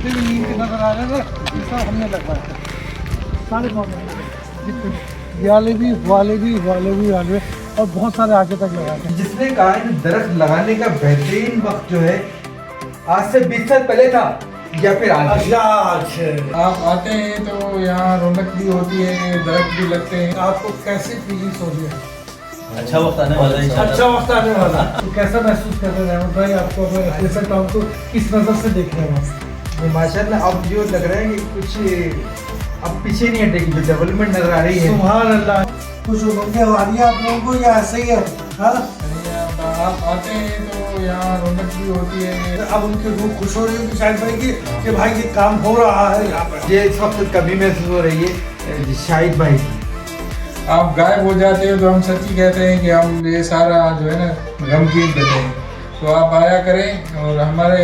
जितने भी नीम के नजर आ रहे थे ये सब हमने लगवाए थे, सारे जितने वाले भी और बहुत सारे आगे तक लगाए थे। जिसने कहा कि दरख्त लगाने का बेहतरीन वक्त जो है आज से 20 साल पहले था या फिर आज। आप आते हैं तो यहाँ रौनक भी होती है, दरख्त भी लगते हैं। आपको कैसी फीलिंग्स हो रही है? अच्छा वक्त आने वाला है। अच्छा वक्त आने वाला तो कैसा महसूस कर रहे हैं रहमत भाई? आपको कैसे टाउन को किस नज़र से देख रहे हैं? माशाल्लाह अब जो लग रहा है कि कुछ अब पीछे नहीं हटेगी, जो डेवलपमेंट नजर आ रही है। सुभान अल्लाह। कुछ उमंगें आ रही है आप लोगों को या ऐसे ही है? हाँ, आप आते हैं तो यहाँ रौनक भी होती है। अब उनकी रूह खुश हो रही होगी शायद भाई कि भाई ये काम हो रहा है यहाँ पर। ये इस वक्त कमी महसूस हो रही है शाहिद भाई। आप गायब हो जाते हो तो हम सच्ची कहते हैं कि हम ये सारा जो है ना गमगीन देते हैं। तो आप आया करें और हमारे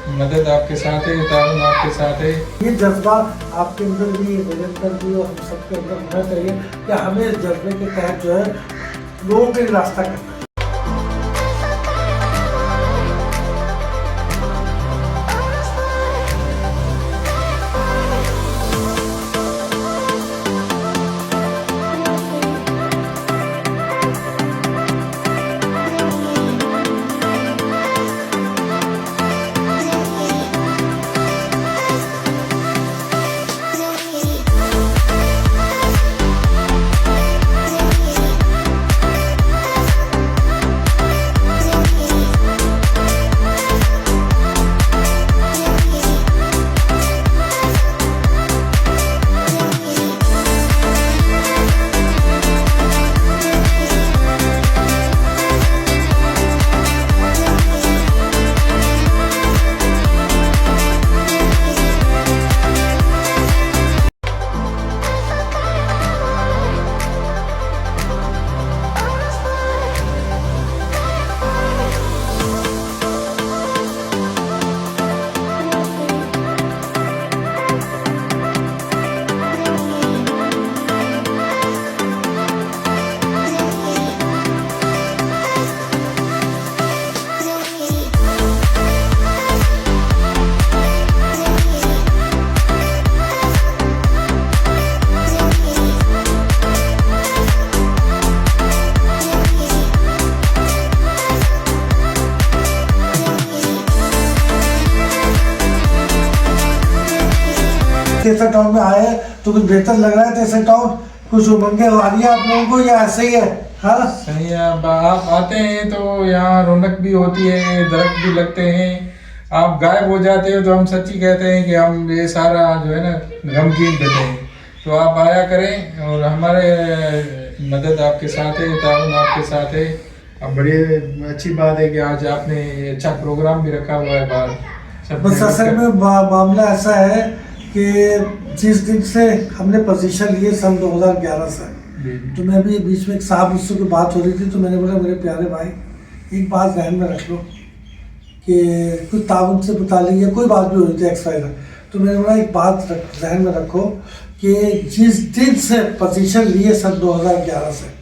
मदद आपके साथ है, ताउन आपके साथ है। ये जज्बा आपके अंदर भी, मेरे अंदर भी और हम सबके अंदर होना चाहिए कि हमें इस जज्बे के तहत जो है लोगों के रास्ता करना है। तेसर टाउन में आए तो कुछ बेहतर लग रहा है? तेसर टाउन कुछ उमंगें आ रही है आप लोगों को या ऐसे ही है? हाँ सही है। आप आते हैं तो यहाँ रौनक भी होती है, दरख्त भी लगते हैं। आप गायब हो जाते हो तो हम सच्ची कहते हैं कि हम ये सारा जो है ना गमगीन देते हैं। तो आप आया करें और हमारे मदद आपके साथ है, ताउन आपके साथ है। अब बड़ी अच्छी बात है कि आज आपने अच्छा प्रोग्राम भी रखा हुआ है बाहर। बस असल में मामला ऐसा है कि जिस दिन से हमने पोजीशन ली सन 2011 से, तो मैं भी बीच में एक साहब मुझसे कोई बात हो रही थी तो मैंने बोला मेरे प्यारे भाई एक बात ध्यान में रख लो कि कुछ ताउन से बता लीजिए, कोई बात भी हो रही थी एक्सपायर। तो मैंने बोला एक बात ध्यान में रखो कि जिस दिन से पोजीशन लिए सन 2011 से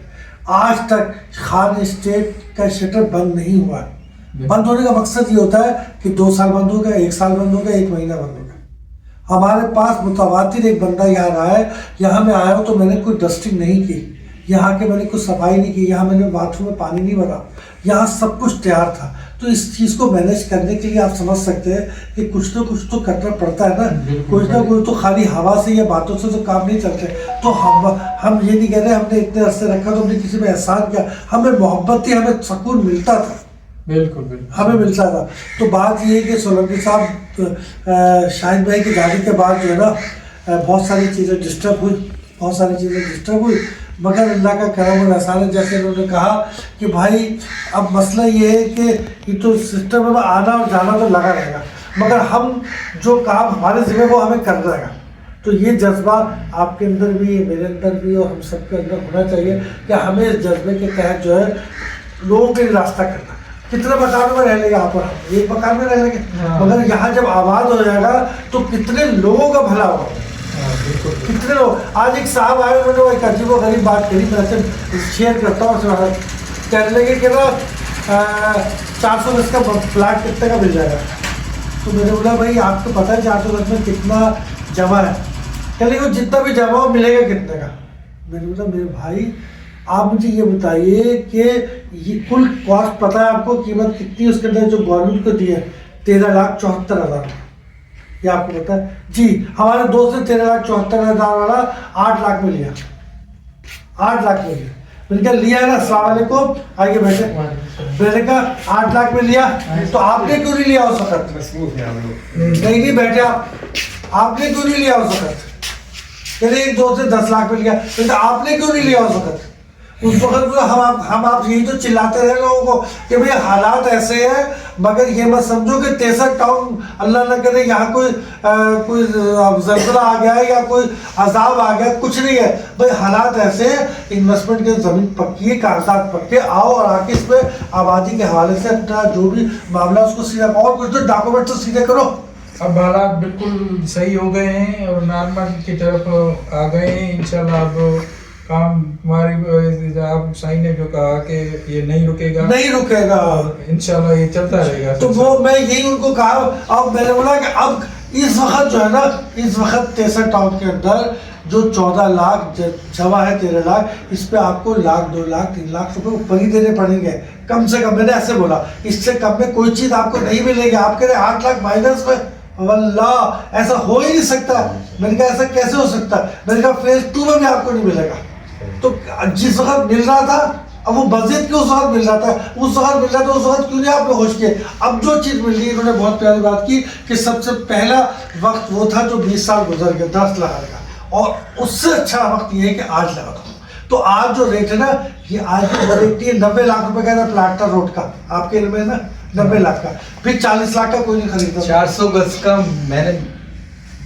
आज तक खान स्टेट का शटर बंद नहीं हुआ। बंद होने का मकसद ये होता है कि 2 साल बंद हो गया, 1 साल बंद हो गया, 1 महीना बंद हो गया। हमारे पास मुतवातिर एक बंदा यहाँ रहा है, यहाँ मैं आया हूँ तो मैंने कोई डस्टिंग नहीं की, यहाँ के मैंने कुछ सफाई नहीं की, यहाँ मैंने बाथरूम में पानी नहीं भरा, यहाँ सब कुछ तैयार था। तो इस चीज़ को मैनेज करने के लिए आप समझ सकते हैं कि कुछ तो करना पड़ता है ना। कुछ ना कुछ तो खाली हवा से या बातों से तो काम नहीं चलते। तो हम ये नहीं कह रहे हमने इतने अरसे रखा तो हमने किसी पे एहसान किया, हमें मोहब्बत थी, हमें सुकून मिलता था। बिल्कुल हमें मिलता था। तो बात ये है कि सोलंकी साहब शाहिद भाई की गाड़ी के बाद जो है ना बहुत सारी चीज़ें डिस्टर्ब हुई, मगर अल्लाह का करम और एहसान है। जैसे उन्होंने कहा कि भाई अब मसला ये है कि ये तो सिस्टम में आना और जाना तो लगा रहेगा, मगर हम जो काम हमारे ज़िम्मे वो हमें करना रहेगा। तो ये जज्बा आपके अंदर भी, मेरे अंदर भी और हम सबके अंदर होना चाहिए कि हमें इस जज्बे के तहत जो है लोगों के लिए रास्ता करना। कितने मकानों में रह लेंगे यहाँ पर, एक मकान में रह लेंगे, मगर यहाँ जब आबाद हो जाएगा तो कितने लोगों का भला होगा, कितने लोग। आज एक साहब आए, उन्होंने एक अजीब व गरीब बात करी, मैं शेयर करता हूँ। कहने लगे कि ना 400 गज का प्लाट कितने का मिल जाएगा? तो मैंने बोला भाई आपको पता है 410 में कितना जमा है? कहने को जितना भी जमा हो मिलेगा कितने का? मैंने बोला मेरे भाई आप मुझे ये बताइए कि ये कुल कॉस्ट पता है आपको, कीमत कितनी उसके अंदर जो गवर्नमेंट को दी है? 13,74,000। ये आपको पता है? जी, हमारे दोस्त ने 13,74,000 वाला 8 लाख में लिया, 8 लाख में लिया। मैंने कहा लिया है ना, अस्सलाम वालेकुम, आइए बैठे। मैंने कहा 8 लाख में लिया, तो आपने क्यों नहीं लिया उस वक्त? नहीं बैठे आपने क्यों नहीं लिया उस वक्त? कहते एक दोस्त ने 10 लाख में लिया, तो आपने क्यों नहीं लिया उस वक्त? उस वक्त हम आप यही तो चिल्लाते रहे लोगों को कि भाई हालात ऐसे हैं, मगर ये मत समझो कि तेसर टाउन अल्लाह न करे यहाँ कोई जल्जला आ गया है या कोई अजाब आ गया, कुछ नहीं है भाई। हालात ऐसे हैं, इन्वेस्टमेंट की ज़मीन पक्की है, कागजात पक्के, आओ और आके इस पे आबादी के हवाले से अपना जो भी मामला उसको सीधा और कुछ तो डॉक्यूमेंट तो सीधे करो। अब हालात बिल्कुल सही हो गए हैं और नॉर्मल की तरफ आ गए हैं इंशाल्लाह। अब काम हमारी आप साईं ने जो कहा कि ये नहीं रुकेगा इंशाल्लाह ये चलता रहेगा। तो वो मैं यही उनको कहा। अब मैंने बोला कि अब इस वक्त जो है ना, इस वक्त 63 टाउन के अंदर जो 14 लाख जमा है, 13 लाख, इस पे आपको 1 लाख 2 लाख 3 लाख रुपए ऊपर ही देने पड़ेंगे कम से कम। मैंने ऐसे बोला, इससे कम में कोई चीज़ आपको नहीं मिलेगी। आप कह रहे 8 लाख माइनस में, वल्लाह ऐसा हो ही नहीं सकता। मैंने कहा ऐसा कैसे हो सकता? मैंने कहा फेज 2 में भी आपको नहीं मिलेगा। तो जिस वक्त मिल रहा था, अब वो बजट के उस वक्त मिल रहा था, उस वक्त क्यों नहीं आपने होश किए? अब जो चीज़ मिल रही है, इन्होंने बहुत प्यारी बात की कि सबसे पहला वक्त वो था जो 20 साल गुजर गए 10 लगाने का, और उससे अच्छा वक्त ये है कि आज लगा दो। तो आज जो रेट है ना, ये आज की वैरायटी है 90 लाख रुपए का प्लाट था रोड का, आपके इल्म में ना 90 लाख का, फिर 40 लाख का कोई नहीं खरीदता। 400 गज का मैंने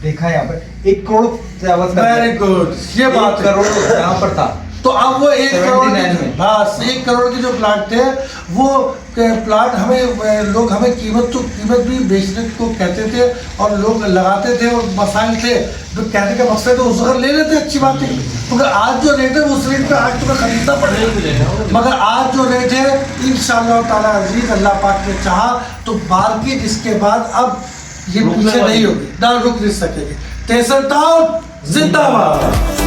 देखा यहाँ पर 1 करोड़ से आवाज का। वेरी गुड, ये बात 1 करोड़ यहाँ पर था। तो अब वो 1 करोड़ 79 में बस 1 करोड़ के जो प्लाट थे, वो प्लाट हमें लोग हमें कीमत भी बेचने को कहते थे और लोग लगाते थे और मसाइल थे, जो कहने का मकसद है उस वक्त ले लेते, अच्छी बात है। मगर आज जो रेट है उस रेट पे आज तुम्हें खरीदना पड़ेगा। मगर आज जो रेट है इंशाअल्लाह ताला अजीज, अल्लाह पाक ने चाहा तो मार्केट इसके बाद अब ये पीछे नहीं होगी, ना रुक नहीं सकेगी। 63 टाउन जिंदाबाद।